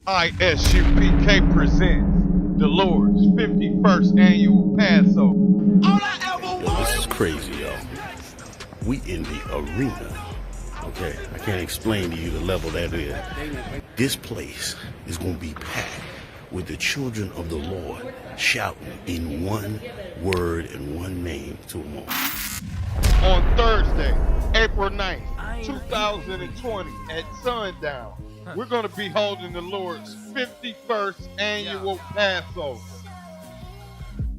I.S.U.P.K presents the Lord's 51st annual Passover. Yo, this is crazy, yo. We in the arena. Okay, I can't explain to you the level that is. This place is going to be packed with the children of the Lord shouting in one word and one name to them all. On Thursday, April 9th, 2020 at sundown, we're going to be holding the Lord's 51st annual Passover.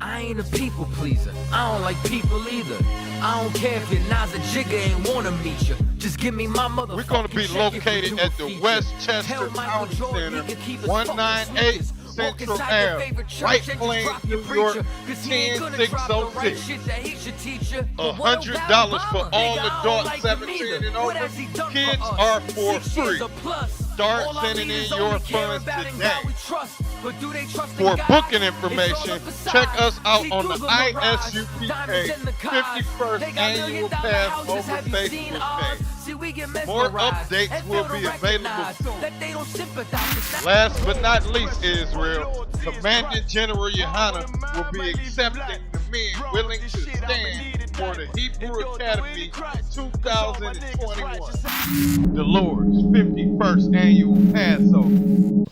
I ain't a people pleaser. I don't like people either. I don't care if your Naza Jigga ain't wanna meet you. Just give me my mother. We're going to be located at the Westchester County Center, 198 Central Ave, White Plains, New York, 10606. $100 for all adults 17 and over. Kids are for free. Start sending in your funds today. For booking information, check us out on the I.S.U.P.K 51st Annual Passover Facebook page. More updates will be available soon. Last but not least, Israel, Commandant General Yahanna will be accepting the men willing to stand for the Hebrew Academy 2021. The Lord's 51st Annual Passover.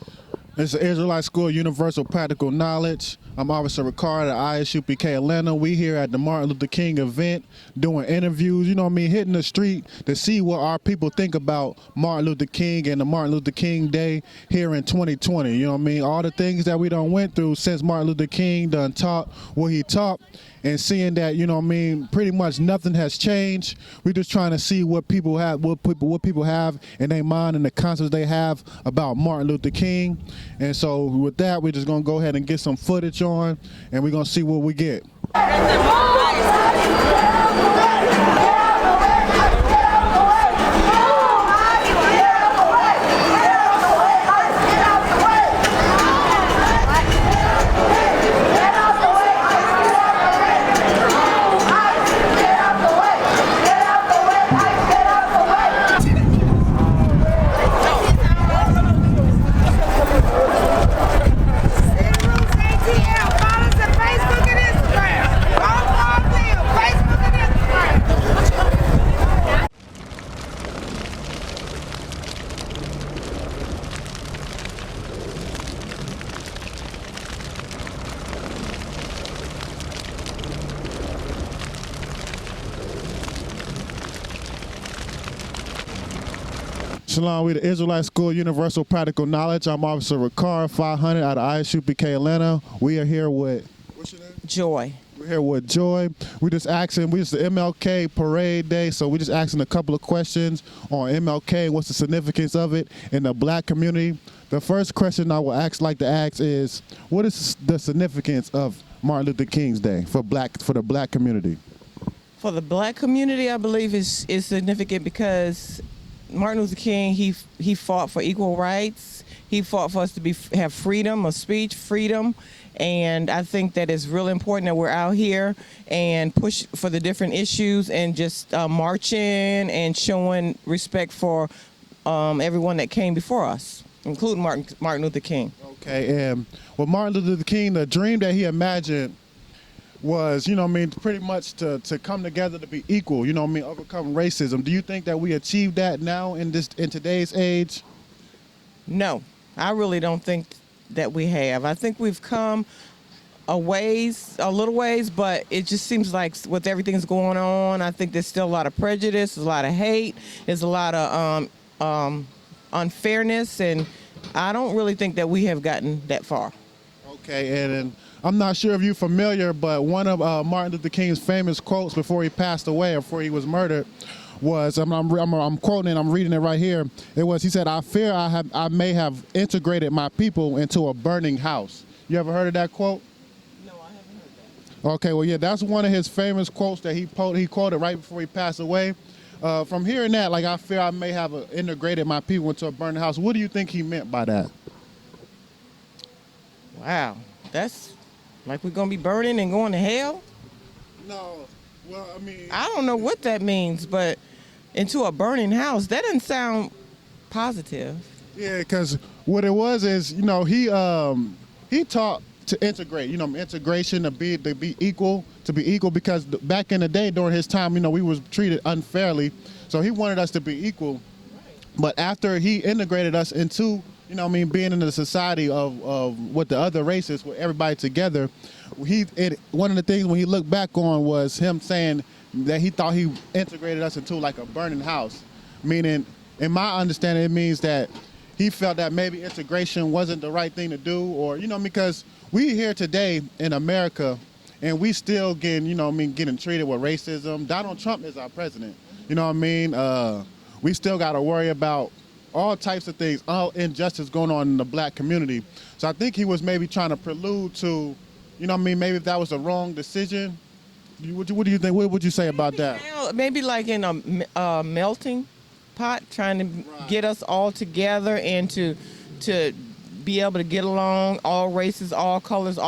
It's the Israelite School of Universal Practical Knowledge. I'm Officer Ricard at I.S.U.P.K Atlanta. We here at the Martin Luther King event doing interviews, you know what I mean, hitting the street to see what our people think about Martin Luther King and the Martin Luther King Day here in 2020. You know what I mean? All the things that we done went through since Martin Luther King done taught what he taught, and seeing that, you know what I mean, pretty much nothing has changed. We're just trying to see what people have, what people have in their mind and the concepts they have about Martin Luther King. And so with that, we're just gonna go ahead and get some footage on, and we're gonna see what we get. Shalom, we the Israelite School of Universal Practical Knowledge. I'm Officer Ricard, 500 out of I.S.U.P.K Atlanta. We are here with, what's your name? Joy. We're here with Joy. We just asking, it's the MLK parade day, so we just asking a couple of questions on MLK, what's the significance of it in the black community. The first question I would like to ask is, what is the significance of Martin Luther King's Day for the black community? For the black community, I believe is significant because Martin Luther King, he fought for equal rights. He fought for us to have freedom of speech, freedom, and I think that it's real important that we're out here and push for the different issues and just marching and showing respect for everyone that came before us, including Martin Luther King. Okay, and with Martin Luther King, the dream that he imagined was, you know what I mean, pretty much to come together to be equal, you know what I mean, overcome racism. Do you think that we achieved that now in today's age? No, I really don't think that we have. I think we've come a little ways, but it just seems like with everything that's going on, I think there's still a lot of prejudice, there's a lot of hate, there's a lot of unfairness, and I don't really think that we have gotten that far. Okay, and I'm not sure if you're familiar, but one of Martin Luther King's famous quotes before he passed away, or before he was murdered, was, I'm quoting it, I'm reading it right here. It was, he said, "I fear I may have integrated my people into a burning house." You ever heard of that quote? No, I haven't heard that. Okay, well, yeah, that's one of his famous quotes that he quoted right before he passed away. From hearing that, like, I fear I may have integrated my people into a burning house. What do you think he meant by that? Wow, that's like we're gonna be burning and going to hell? No, well, I mean, I don't know what that means, but into a burning house, that doesn't sound positive. Yeah, because what it was is, you know, he taught to integrate, you know, integration to be equal, because back in the day during his time, you know, we was treated unfairly. So he wanted us to be equal. But after he integrated us into, you know what I mean, being in the society of with the other races, with everybody together, one of the things when he looked back on was him saying that he thought he integrated us into like a burning house. Meaning, in my understanding, it means that he felt that maybe integration wasn't the right thing to do, or, you know, because we here today in America and we still getting, you know what I mean, getting treated with racism. Donald Trump is our president. You know what I mean? We still got to worry about all types of things, all injustice going on in the black community. So I think he was maybe trying to prelude to, you know what I mean, maybe if that was a wrong decision. What do you think? What would you say about that? Maybe like in a melting pot, trying to get us all together and to be able to get along, all races, all colors,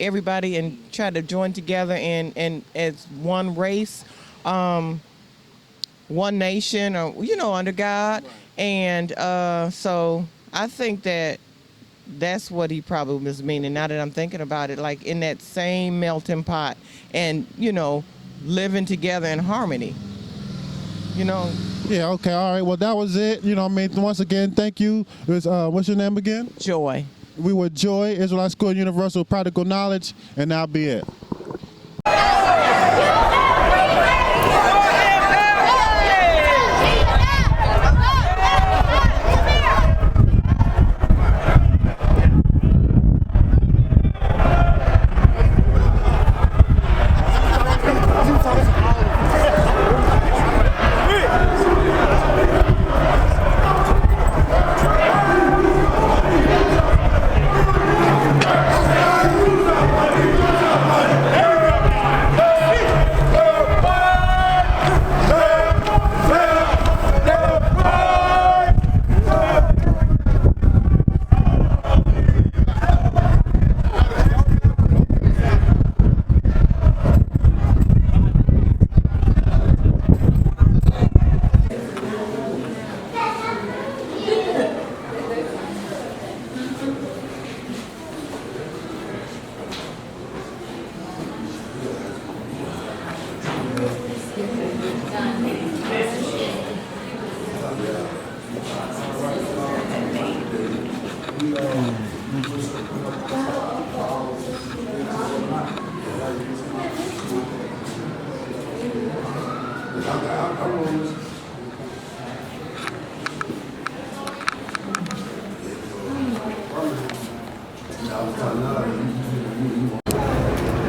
everybody, and try to join together and as one race. One nation, or, you know, under God. Right. And so I think that's what he probably was meaning, now that I'm thinking about it, like in that same melting pot and, you know, living together in harmony, you know. Yeah, okay, all right. Well, that was it. You know what I mean? Once again, thank you. What's your name again? Joy. We were Joy, Israelite School of Universal Practical Knowledge, and that'll be it.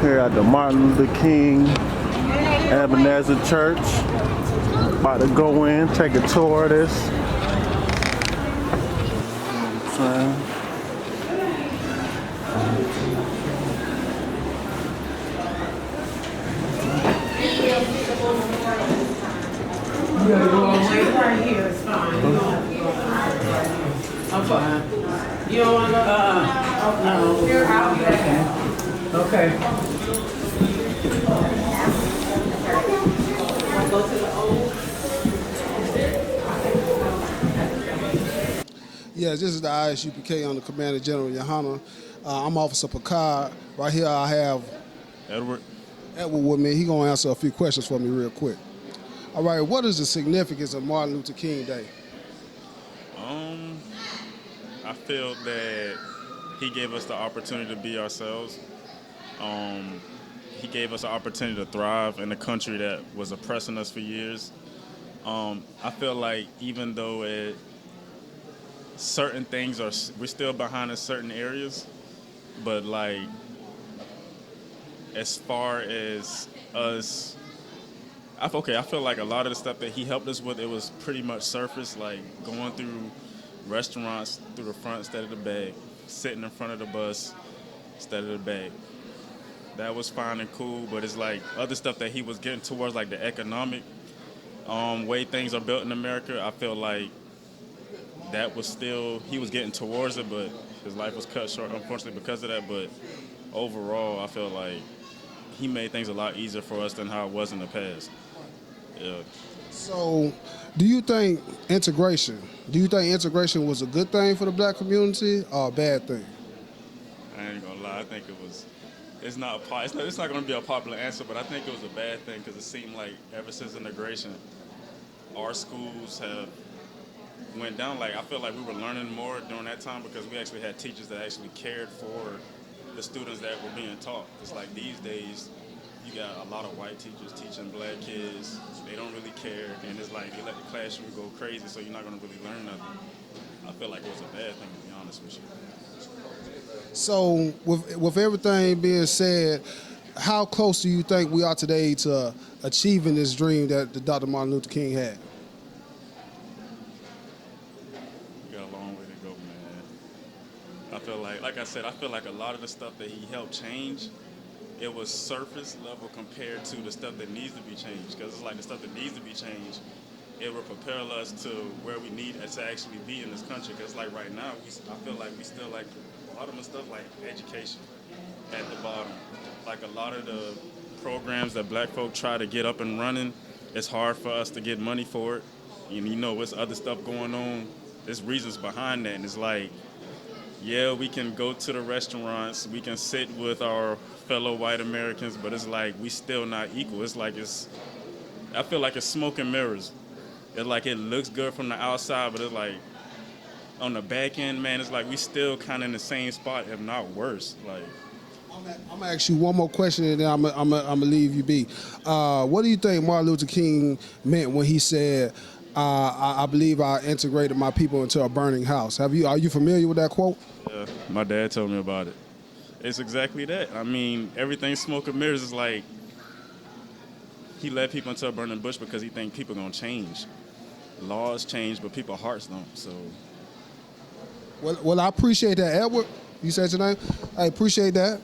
Here at the Martin Luther King Ebenezer Church. About to go in, take a tour of this. Right here is fine. I'm fine. You don't want to? No. You're out there. Okay. Yes, this is the I.S.U.P.K. under Commander General Yahanna. I'm Officer Picard. Right here I have Edward with me. He's going to answer a few questions for me real quick. All right, what is the significance of Martin Luther King Day? I feel that he gave us the opportunity to be ourselves. He gave us an opportunity to thrive in a country that was oppressing us for years. I feel like even though certain things we're still behind in certain areas, but like as far as us, I feel like a lot of the stuff that he helped us with, it was pretty much surface, like going through restaurants through the front instead of the back, sitting in front of the bus instead of the back. That was fine and cool, but it's like other stuff that he was getting towards, like the economic way things are built in America. I feel like that was still, he was getting towards it, but his life was cut short, unfortunately, because of that. But overall, I feel like he made things a lot easier for us than how it was in the past. Yeah. So, do you think integration Do you think integration was a good thing for the black community or a bad thing? I ain't gonna lie. I think it was. It's not going to be a popular answer, but I think it was a bad thing because it seemed like ever since integration, our schools have went down. Like I feel like we were learning more during that time because we actually had teachers that actually cared for the students that were being taught. It's like these days, you got a lot of white teachers teaching black kids. They don't really care, and it's like they let the classroom go crazy, so you're not going to really learn nothing. I feel like it was a bad thing, to be honest with you. So with everything being said, how close do you think we are today to achieving this dream that Dr. Martin Luther King had? We got a long way to go, man. I feel like I said, I feel like a lot of the stuff that he helped change, it was surface level compared to the stuff that needs to be changed. Because it's like the stuff that needs to be changed, it will propel us to where we need to actually be in this country. Because like right now, I feel like we still like a lot of the stuff like education at the bottom. Like a lot of the programs that black folk try to get up and running, it's hard for us to get money for it. And you know, it's other stuff going on. There's reasons behind that. And it's like, yeah, we can go to the restaurants, we can sit with our fellow white Americans, but it's like we still not equal. It's like I feel like it's smoke and mirrors. It's like it looks good from the outside, but it's like on the back end, man, it's like we still kind of in the same spot, if not worse. Like, I'm gonna ask you one more question, and then I'm gonna leave you be. What do you think Martin Luther King meant when he said, "I believe I integrated my people into a burning house"? Are you familiar with that quote? Yeah, my dad told me about it. It's exactly that. I mean, everything smoke and mirrors is like he led people into a burning bush because he think people gonna change. Laws change, but people's hearts don't. So. Well, I appreciate that, Edward. You said your name? I appreciate that.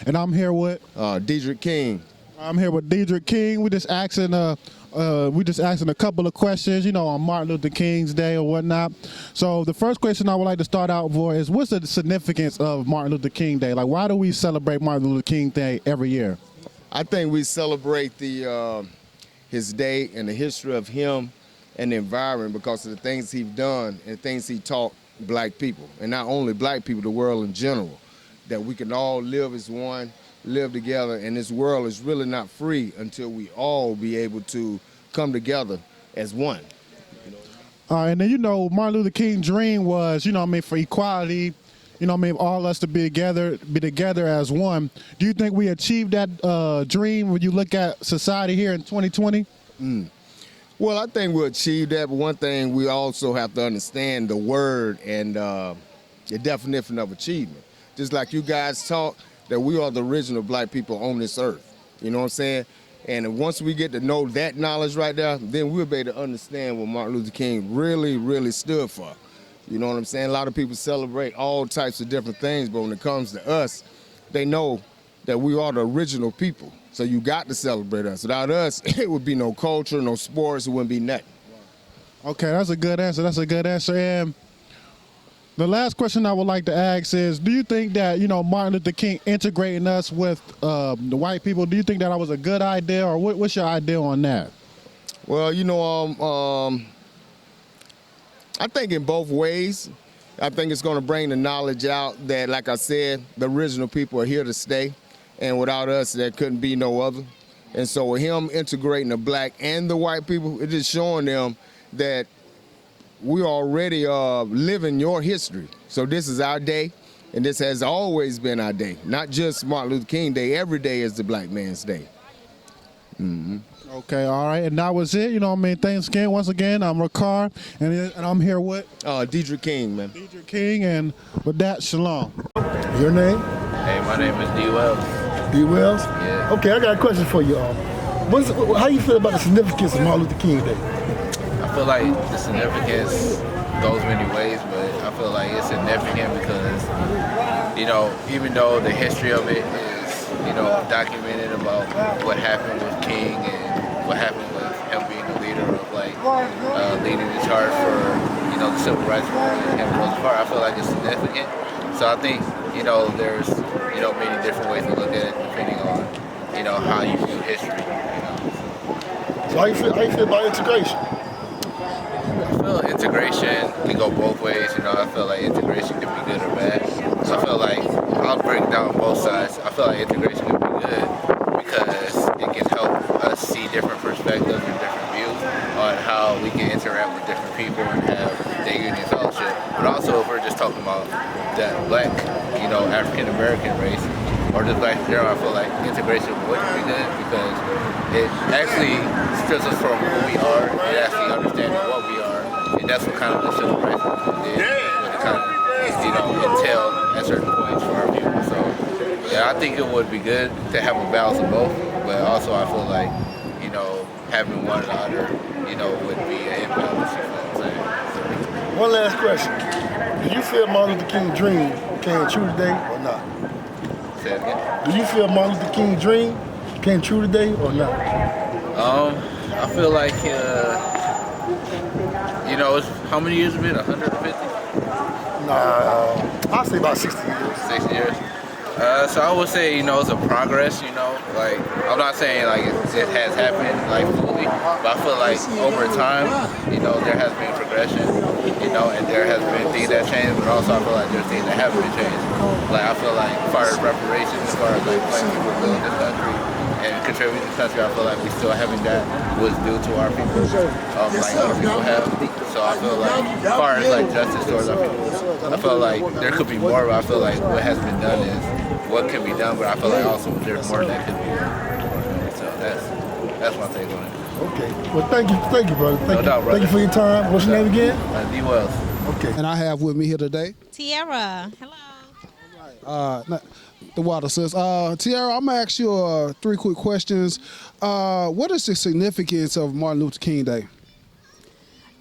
And I'm here with Diedrich King. I'm here with Diedrich King. We just asking a couple of questions, on Martin Luther King's Day or whatnot. So the first question I would like to start out for is, what's the significance of Martin Luther King Day? Like, why do we celebrate Martin Luther King Day every year? I think we celebrate his day and the history of him and the environment because of the things he's done and things he taught black people, and not only black people, the world in general, that we can all live as one, live together, and this world is really not free until we all be able to come together as one. And then, Martin Luther King's dream was, for equality, all us to be together as one. Do you think we achieved that dream when you look at society here in 2020? Well, I think we achieved that, but one thing we also have to understand the word and the definition of achievement. Just like you guys taught that we are the original black people on this earth. You know what I'm saying? And once we get to know that knowledge right there, then we'll be able to understand what Martin Luther King really, really stood for. You know what I'm saying? A lot of people celebrate all types of different things, but when it comes to us, they know that we are the original people. So you got to celebrate us. Without us, it would be no culture, no sports, it wouldn't be nothing. Okay, that's a good answer. And the last question I would like to ask is, do you think that, Martin Luther King integrating us with the white people, do you think that was a good idea, or what's your idea on that? Well, I think in both ways. I think it's going to bring the knowledge out that, like I said, the original people are here to stay, and without us, there couldn't be no other. And so with him integrating the black and the white people, it's just showing them that we already living your history. So this is our day, and this has always been our day. Not just Martin Luther King Day. Every day is the black man's day. Okay, all right, and that was it. You know what I mean? Thanks again. Once again, I'm Ricard, and I'm here with Deidre King, man. Deidre King, and with that, shalom. Your name? Hey, my name is D. Wells. D. Wells? Yeah. Okay, I got a question for you all. How you feel about the significance of Martin Luther King Day? I feel like the significance goes many ways, but I feel like it's significant because, you know, even though the history of it is, you know, documented about what happened with King and what happened with him being the leader of, like, leading the charge for, you know, the civil rights movement and Rosa Parks, I feel like it's significant. So I think, you know, there's, you know, many different ways to look at it depending on, you know, how you view history. You know? So how you feel about integration? I feel integration can go both ways. You know, I feel like integration can be good or bad. So I feel like I'll break down both sides. I feel like integration can be good because it can help us see different perspectives and different views on how we can interact with different people and have the union fellowship. But also, if we're just talking about that black, you know, African American race, or just black in general, I feel like integration would be good because it actually strips us from who we are. It actually understands what we are, and that's what kind of the civil rights movement did. What it kind of, you know, entailed at certain points for our people. So, yeah, I think it would be good to have a balance of both, but also I feel like, you know, having one or the other, you know, would be an imbalance. You know what I'm saying? One last question. Do you feel Martin Luther King's dream came true today or not? Say it again. Do you feel Martin Luther King's dream came true today or not? I feel like, you know, how many years have it been? 150? Nah, I'll say about 60 years. 6 years. So I would say, you know, it's a progress, you know, like, I'm not saying like it has happened like fully, but I feel like over time, you know, there has been progression, you know, and there has been things that changed, but also I feel like there's things that haven't been changed. Like, I feel like as far as reparations, as far as like black people building this country and contributing to this country, I feel like we still haven't got what's due to our people, like other people have. So I feel like as far as like justice towards our people, I feel like there could be more, but I feel like what has been done is what can be done, but I feel like also there's more that could be done. So that's my take on it. Okay. Well, thank you, brother. No doubt, brother. Thank you for your time. What's your name again? D. Wells. Okay. And I have with me here today Tiara. Hello. the water sis. Tiara, I'm gonna ask you 3 quick questions. What is the significance of Martin Luther King Day?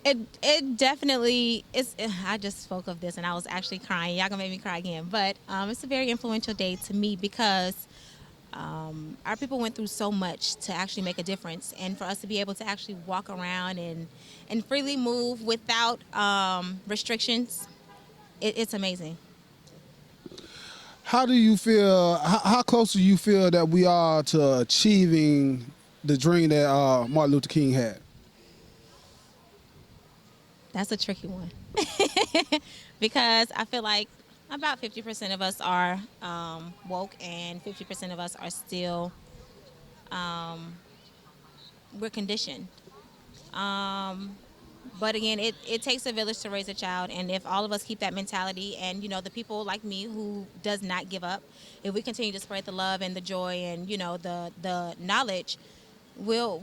It definitely is. I just spoke of this and I was actually crying. Y'all gonna make me cry again. But it's a very influential day to me because our people went through so much to actually make a difference, and for us to be able to actually walk around and freely move without restrictions, it's amazing. How do you feel? How close do you feel that we are to achieving the dream that Martin Luther King had? That's a tricky one because I feel like about 50% of us are woke and 50% of us are still, we're conditioned. But again, it takes a village to raise a child, and if all of us keep that mentality, and you know, the people like me who does not give up, if we continue to spread the love and the joy and you know the knowledge, we'll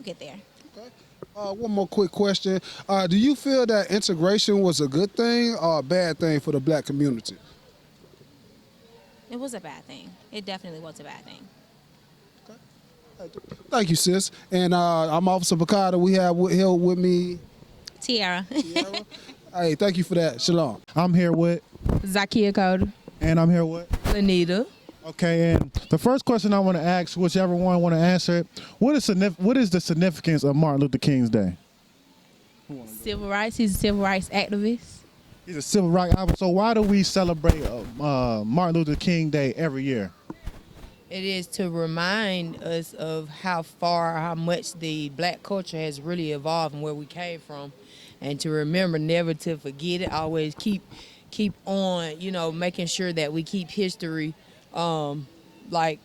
get there. Okay. One more quick question. Do you feel that integration was a good thing or a bad thing for the black community? It was a bad thing. It definitely was a bad thing. Thank you, sis. And I'm Officer Bakata. We have here with me Tiara. Hey, thank you for that. Shalom. I'm here with Zakia Code. And I'm here with Lanita. Okay, and the first question I want to ask, whichever one want to answer it, what is the significance of Martin Luther King's Day? Civil rights. He's a civil rights activist. He's a civil rights activist. So why do we celebrate Martin Luther King Day every year? It is to remind us of how much the black culture has really evolved and where we came from, and to remember never to forget it. Always keep on, you know, making sure that we keep history. Like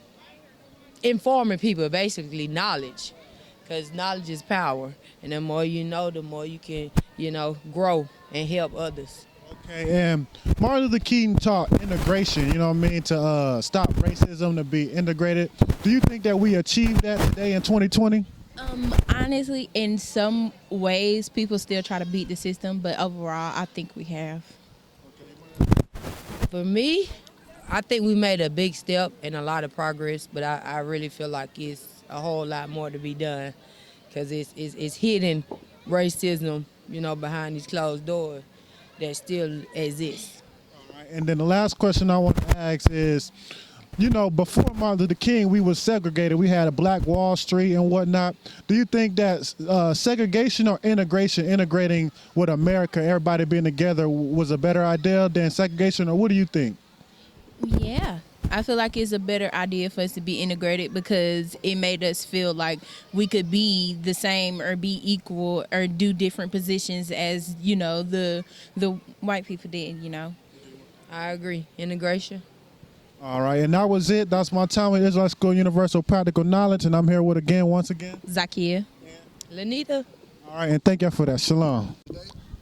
informing people, basically knowledge, because knowledge is power, and the more you know, the more you can, you know, grow and help others. Okay, and Martin Luther King taught integration, you know what I mean, to stop racism, to be integrated. Do you think that we achieved that today in 2020? Honestly, in some ways, people still try to beat the system, but overall, I think we have. For me, I think we made a big step and a lot of progress, but I really feel like it's a whole lot more to be done because it's hidden racism, you know, behind these closed doors that still exists. All right, and then the last question I want to ask is, you know, before Martin Luther King, we were segregated. We had a Black Wall Street and whatnot. Do you think that segregation or integration, integrating with America, everybody being together, was a better idea than segregation, or what do you think? Yeah, I feel like it's a better idea for us to be integrated because it made us feel like we could be the same or be equal or do different positions as, you know, the white people did, you know. I agree. Integration. All right, and that was it. That's my time with Israelite School Universal Practical Knowledge, and I'm here with once again. Zakia. Lanita. All right, and thank you for that. Shalom.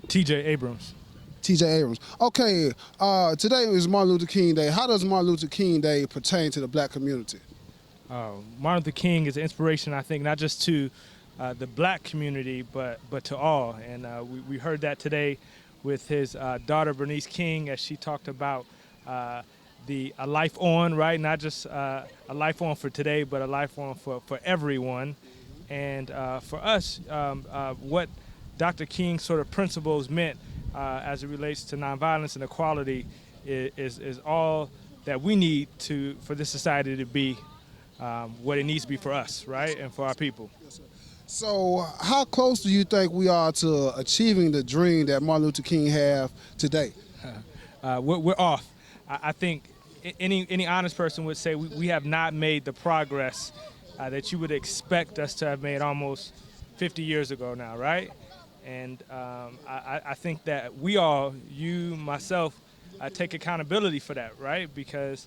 TJ Abrams. TJ Abrams. Okay, today is Martin Luther King Day. How does Martin Luther King Day pertain to the black community? Martin Luther King is an inspiration, I think, not just to the black community, but to all. And we heard that today with his daughter, Bernice King, as she talked about a life on, right? Not just a life on for today, but a life on for everyone. And for us, what Dr. King's sort of principles meant as it relates to nonviolence and equality is all that we need for this society to be what it needs to be for us, right? And for our people. So how close do you think we are to achieving the dream that Martin Luther King have today? We're off. I think any honest person would say we have not made the progress that you would expect us to have made almost 50 years ago now, right? And I think that we all, you, myself, take accountability for that, right? Because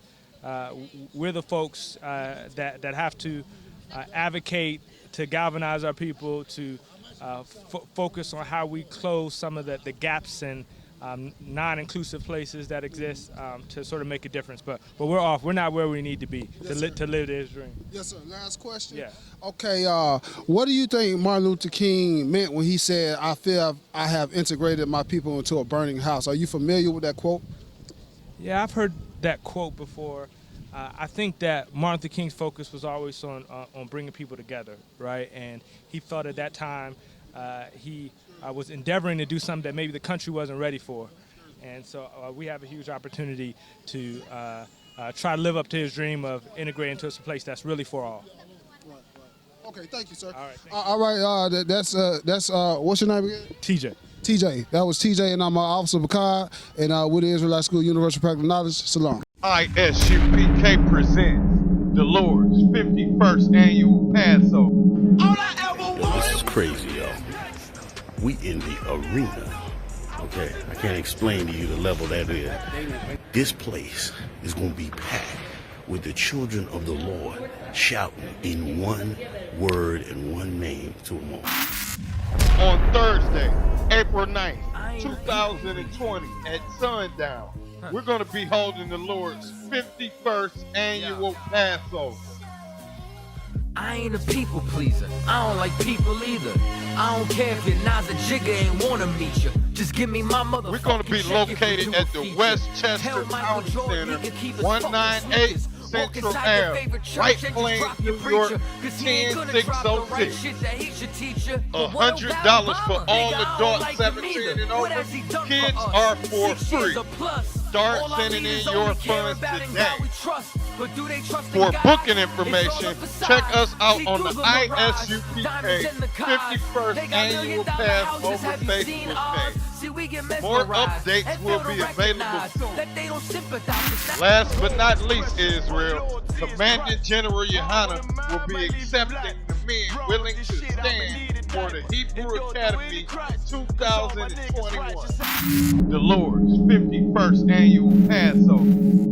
we're the folks that have to advocate, to galvanize our people, to focus on how we close some of the gaps and non-inclusive places that exist to sort of make a difference. But we're off. We're not where we need to be to live this dream. Yes, sir. Last question. Yeah. Okay, what do you think Martin Luther King meant when he said, I feel I have integrated my people into a burning house? Are you familiar with that quote? Yeah, I've heard that quote before. I think that Martin Luther King's focus was always on bringing people together, right? And he thought at that time he was endeavoring to do something that maybe the country wasn't ready for. And so we have a huge opportunity to try to live up to his dream of integrating into a place that's really for all. Okay, thank you, sir. All right. All right, that's what's your name again? TJ. TJ. That was TJ, and I'm Officer I.S.U.P.K, and with the Israelite School Universal Practical Knowledge. Shalom. I.S.U.P.K presents the Lord's 51st annual Passover. This is crazy, yo. We in the arena. Okay, I can't explain to you the level that is. This place is gonna be packed with the children of the Lord shouting in one word and one name to them all. On Thursday, April 9th, 2020 at sundown, we're going to be holding the Lord's 51st annual Passover. I ain't a people pleaser. I don't like people either. I don't care if your Naza Jigga ain't wanna meet you. Just give me my mother. We're going to be located at the Westchester County Center, 198 Central Ave, White Plains, New York, 10606. $100 for all adults 17 and over. Kids are for free. Start sending in your funds today. For booking information, check us out on the I.S.U.P.K 51st Annual Passover Facebook page. More updates will be available soon. Last but not least, Israel, Commandant General Yahanna will be accepting the men willing to stand for the Hebrew Academy 2021. The Lord's 51st Annual Passover.